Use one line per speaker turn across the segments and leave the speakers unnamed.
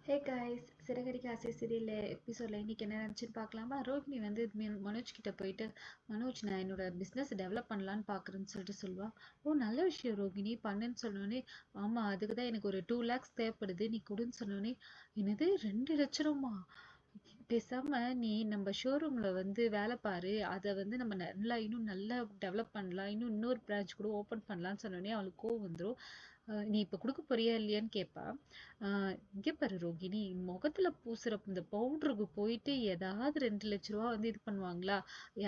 Hey guys, Siragadikka ஆசை serial எபிசோட்ல இன்னைக்கு என்ன நடந்துச்சுன்னு பார்க்கலாமா? ரோகிணி வந்து மனோஜ் கிட்ட போயிட்டு, மனோஜ் நான் என்னோட பிஸ்னஸ் டெவலப் பண்ணலான்னு பார்க்குறேன்னு சொல்லிட்டு சொல்லுவா. ஓ நல்ல விஷயம் ரோகிணி, பண்ணுன்னு சொன்னோடனே, ஆமா அதுக்கு தான் எனக்கு ஒரு 2 lakhs தேவைப்படுது, நீ கொடுன்னு சொன்னோடனே, என்னது 2 லட்சமா? பேசாம நீ நம்ம ஷோரூம்ல வந்து வேலை பாரு, அதை வந்து நம்ம நல்லா இன்னும் நல்லா டெவலப் பண்ணலாம், இன்னொரு பிரான்ச் கூட ஓபன் பண்ணலாம்னு சொன்னோடனே அவளுக்கு கோவம் வந்துடும். நீ இப்ப கொடுக்க போறியா இல்லையான்னு கேட்பா. இங்க பாரு ரோகிணி, முகத்துல பூசுற இந்த பவுடருக்கு போயிட்டு ஏதாவது 2 லட்ச ரூபா வந்து இது பண்ணுவாங்களா?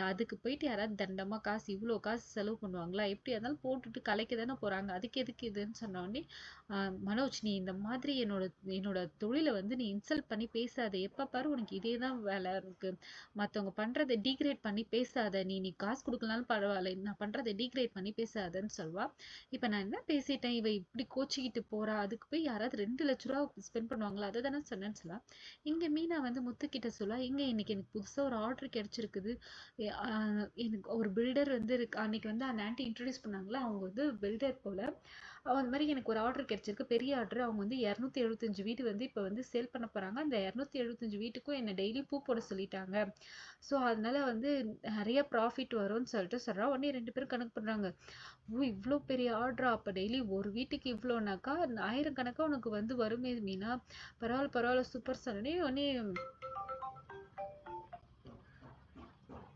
அதுக்கு போயிட்டு யாராவது தண்டமா காசு இவ்வளோ காசு செலவு பண்ணுவாங்களா? எப்படி இருந்தாலும் போட்டுட்டு கலைக்க தானே போறாங்க, அதுக்கு எதுக்கு இதுன்னு சொன்ன உடனே, மனோஜ் நீ இந்த மாதிரி என்னோட தொழிலை வந்து நீ இன்சல்ட் பண்ணி பேசாத, எப்ப பாரு உனக்கு இதேதான் வேலை இருக்கு, மத்தவங்க பண்றதை டீக்ரேட் பண்ணி பேசாத, நீ காசு கொடுக்கலனாலும் பரவாயில்ல, நான் பண்றதை டீக்ரேட் பண்ணி பேசாதன்னு சொல்வா. இப்ப நான் என்ன பேசிட்டேன், இவ இப்படி கோச்சிக்கிட்டு போறா, அதுக்கு போய் யாராவது 2 லட்ச ரூபா ஸ்பெண்ட் பண்ணுவாங்களா, அதை தானே சொன்னேன்னு சொல்லலாம். இங்க மீனா வந்து முத்துக்கிட்ட சொல்ல, இங்க இன்னைக்கு எனக்கு புதுசா ஒரு ஆர்டர் கிடைச்சிருக்குது, எனக்கு ஒரு பில்டர் வந்து இருக்கு, அன்னைக்கு வந்து அந்த ஆன்ட்டி இன்ட்ரடியூஸ் பண்ணாங்களா, அவங்க வந்து பில்டர் போல. அந்த மாதிரி எனக்கு ஒரு ஆர்டர் கிடைச்சிருக்கு, பெரிய ஆர்டர். அவங்க வந்து 275 வீடு வந்து இப்போ வந்து சேல் பண்ண போறாங்க. அந்த 275 வீட்டுக்கும் என்ன டெய்லி பூ போட சொல்லிட்டாங்க. ஸோ அதனால வந்து நிறைய ப்ராஃபிட் வரும்னு சொல்லிட்டு சொல்றா. உடனே 2 பேரும் கணக்கு பண்றாங்க. ஓ இவ்வளோ பெரிய ஆர்டரா, அப்ப டெய்லி ஒரு வீட்டுக்கு இவ்வளோனாக்கா 1000 கணக்கா உனக்கு வந்து வருமே மீனா, பரவாயில்ல பரவாயில்ல சூப்பர் சொன்னே. உடனே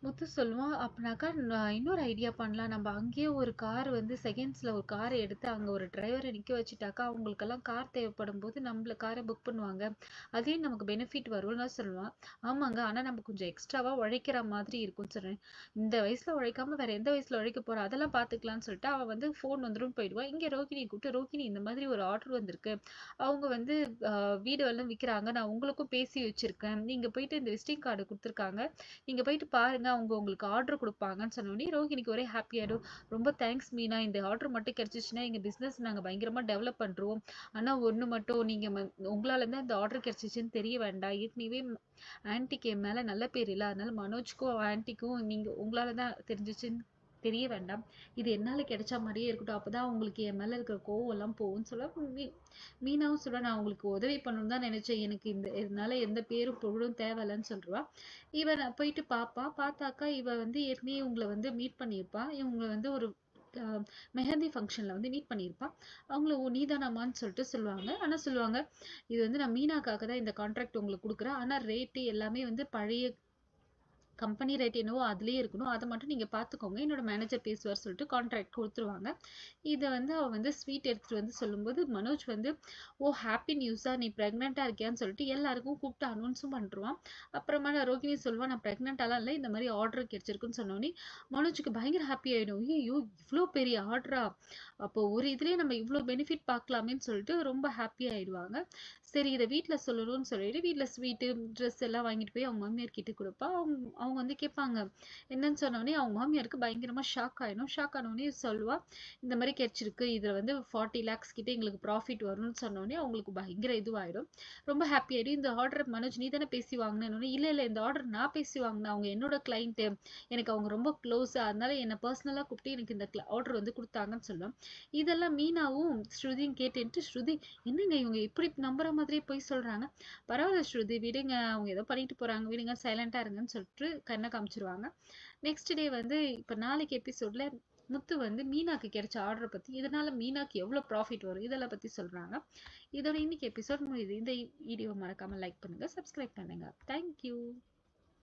முத்து சொல்லுவான், அப்படின்னாக்கா நான் இன்னொரு ஐடியா பண்ணலாம், நம்ம அங்கேயே ஒரு கார் வந்து செகண்ட்ஸ்ல ஒரு காரை எடுத்து அங்க ஒரு டிரைவரை நிக்க வச்சுட்டாக்கா, அவங்களுக்கெல்லாம் கார் தேவைப்படும் போது நம்மள காரை புக் பண்ணுவாங்க, அதே நமக்கு பெனிஃபிட் வரும்னு சொல்லுவான். ஆமாங்க, ஆனா நம்ம கொஞ்சம் எக்ஸ்ட்ராவா உழைக்கிற மாதிரி இருக்கும்னு சொல்றேன். இந்த வயசுல உழைக்காம வேற எந்த வயசுல உழைக்க போறா, அதெல்லாம் பாத்துக்கலாம்னு சொல்லிட்டு அவன் வந்து ஃபோன் வந்துடும் போயிடுவா. இங்க ரோகிணியை கூப்பிட்டு, ரோகிணி இந்த மாதிரி ஒரு ஆர்டர் வந்திருக்கு, அவங்க வந்து வீடு எல்லாம் விற்கிறாங்க, நான் உங்களுக்கும் பேசி வச்சிருக்கேன், நீங்க போயிட்டு இந்த விசிட்டிங் கார்டு கொடுத்துருக்காங்க, நீங்க போயிட்டு பாருங்க, அவங்க உங்களுக்கு ஆர்டர் கொடுப்பாங்கன்னு சொன்னோடனே ரோஹிணிக்கு ஒரே ஹாப்பி ஆயிடும். ரொம்ப தேங்க்ஸ் மீனா, இந்த ஆர்டர் மட்டும் கிடைச்சிச்சுன்னா எங்க பிசினஸ் நாங்க பயங்கரமா டெவலப் பண்றோம். ஆனா ஒண்ணு மட்டும், நீங்க உங்களால தான் இந்த ஆர்டர் கிடைச்சிச்சுன்னு தெரிய வேண்டாம், ஏற்கனவே ஆன்டிக்கு என் மேல நல்ல பேர் இல்ல, அதனால மனோஜ்க்கும் ஆன்டிக்கும் நீங்க உங்களால தான் தெரிஞ்சிச்சுன்னு தெரிய வேண்டாம், இது என்னால கிடைச்ச மாதிரியே இருக்கட்டும், அப்பதான் உங்களுக்கு என் மேல இருக்கிற கோவம் எல்லாம் போகும்னு சொல்ல. மீனாவும் சொல்ல, நான் உங்களுக்கு உதவி பண்ணணும்னு தான் நினைச்சேன், எனக்கு இதனால எந்த பேரும் புகழும் தேவையில்லைன்னு சொல்றா. இவன் போயிட்டு பார்த்தாக்கா இவ வந்து ஏற்கனவே இவங்களை வந்து மீட் பண்ணியிருப்பா, இவங்க வந்து ஒரு மெஹந்தி ஃபங்க்ஷன்ல வந்து மீட் பண்ணியிருப்பா. அவங்கள ஓ நீதானாமான்னு சொல்லிட்டு சொல்லுவாங்க. ஆனா சொல்லுவாங்க, இது வந்து நான் மீனாக்காக தான் இந்த கான்ட்ராக்ட் உங்களுக்கு கொடுக்குறேன், ஆனா ரேட்டு எல்லாமே வந்து பழைய கம்பெனி ரேட் என்னவோ அதுலயே இருக்கணும், அதை மட்டும் நீங்க பாத்துக்கோங்க, என்னோட மேனேஜர் பேசுவார் சொல்லிட்டு கான்ட்ராக்ட் கொடுத்துருவாங்க. இதை வந்து அவ வந்து ஸ்வீட் எடுத்துட்டு வந்து சொல்லும்போது மனோஜ் வந்து, ஓ ஹாப்பி நியூஸா, நீ பிரெக்னெண்டா இருக்கியான்னு சொல்லிட்டு எல்லாருக்கும் கூப்பிட்டு அனௌன்ஸும் பண்றான். அப்புறமா ரோகிணி சொல்லுவா, நான் பிரெக்னெண்டாலாம் இல்லை, இந்த மாதிரி ஆர்டர் கிடைச்சிருக்குன்னு சொன்னோடனே மனோஜுக்கு பயங்கர ஹாப்பி ஆயிடும். ஐயோ இவ்வளோ பெரிய ஆர்டரா, அப்போ ஒரு இதுலயே நம்ம இவ்வளோ பெனிஃபிட் பார்க்கலாமேன்னு சொல்லிட்டு ரொம்ப ஹாப்பி ஆயிடுவாங்க. சரி இதை வீட்டுல சொல்லணும்னு சொல்லிட்டு வீட்டுல ஸ்வீட்டு ட்ரெஸ் எல்லாம் வாங்கிட்டு போய் அவங்க மாமியார் கிட்ட கொடுப்பா. அவங்க வந்து கேட்பாங்க என்னன்னு சொன்னோடனே அவங்க மாமியாருக்கு பயங்கரமா ஷாக் ஆயிடும். ஷாக் ஆனோடனே சொல்லுவா, இந்த மாதிரி கிடைச்சிருக்கு, இதுல வந்து 40 lakhs கிட்ட எங்களுக்கு ப்ராஃபிட் வரும்னு சொன்னோடனே அவங்களுக்கு பயங்கர இதுவாயிடும், ரொம்ப ஹாப்பி ஆயிடும். இந்த ஆர்டர் மனோஜ் நீ தானே பேசி வாங்கினோடனே, இல்ல இல்ல இந்த ஆர்டர் நான் பேசி வாங்கினேன், அவங்க என்னோட கிளைண்ட், எனக்கு அவங்க ரொம்ப க்ளோஸ், அதனால என்ன பர்சனலா கூப்பிட்டு எனக்கு இந்த ஆர்டர் வந்து கொடுத்தாங்கன்னு சொல்லுவேன். இதெல்லாம் மீனாவும் ஸ்ருதியும் கேட்டுட்டு, ஸ்ருதி என்னங்க இவங்க இப்படி நம்புற மாதிரியே போய் சொல்றாங்க, பரவாயில்ல ஸ்ருதி விடுங்க, அவங்க ஏதோ பண்ணிட்டு போறாங்க, விடுங்க சைலண்டா இருங்கன்னு சொல்லிட்டு கண்ணை காமிச்சிருவாங்க. நெக்ஸ்ட் டே வந்து இப்ப நாளைக்கு எபிசோட்ல முத்து வந்து மீனாக்கு கிடைச்ச ஆர்டர் பத்தி, இதனால மீனாக்கு எவ்வளவு ப்ராஃபிட் வரும் இதெல்லாம் பத்தி சொல்றாங்க. இதோட இன்னைக்கு எபிசோட் முடியுது. இந்த வீடியோ மறக்காம லைக் பண்ணுங்க, சப்ஸ்கிரைப் பண்ணுங்க. தேங்க்யூ.